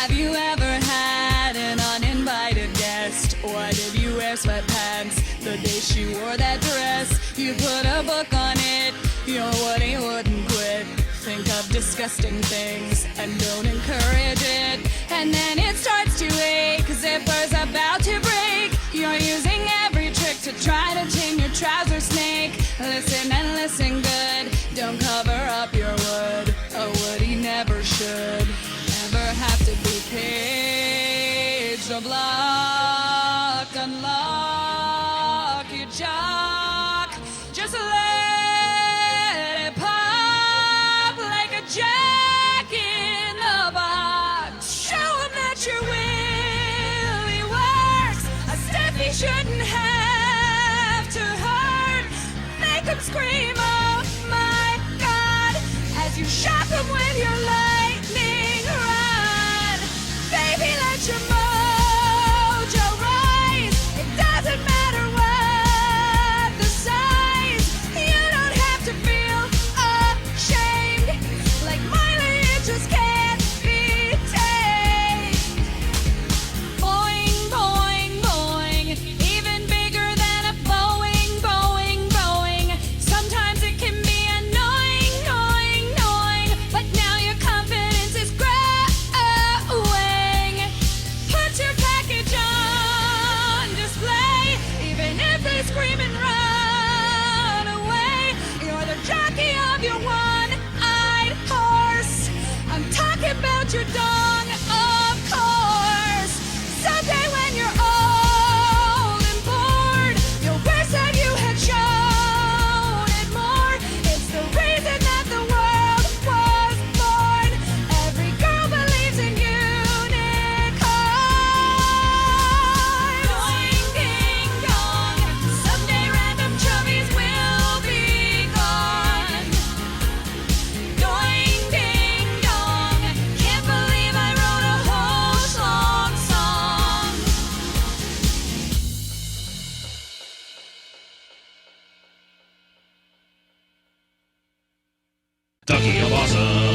Have you ever had an uninvited guest? Why did you wear sweatpants the day she wore that dress? You put a book on it, you're what he wouldn't quit. Think of disgusting things and don't encourage it. And then it starts to ache, zipper's about to break. You're using every trick to try to tame your trouser snake. Listen and listen good, don't cover up your wood. A woody never should ever have to be paged or blocked. Unlock your jock, just let it pop like a jack in the box. Show him that your willy works, a step he shouldn't have to hurt. Make him scream, oh my God, as you shock him with your lightning rod. Baby, let your mojo rise. It doesn't matter what the size. You don't have to feel ashamed. Like Miley, it just can't be tamed. Boing, boing, boing. Even bigger than a Boeing, Boeing, Boeing. Sometimes it can be annoying, annoying, annoying. But now your confidence is growing. Put your package on display. Even if they scream and run away, you're the jockey of your one-eyed horse. I'm talking about your dong, of course. Someday when you're old and bored, you'll wish that you had shown it more. It's the reason that the world was born. Every girl believes in unicorns. Doing ding dong. Someday random chubbies will be gone. Doing ding dong. Can't believe I wrote a whole song. The Key of Awesome.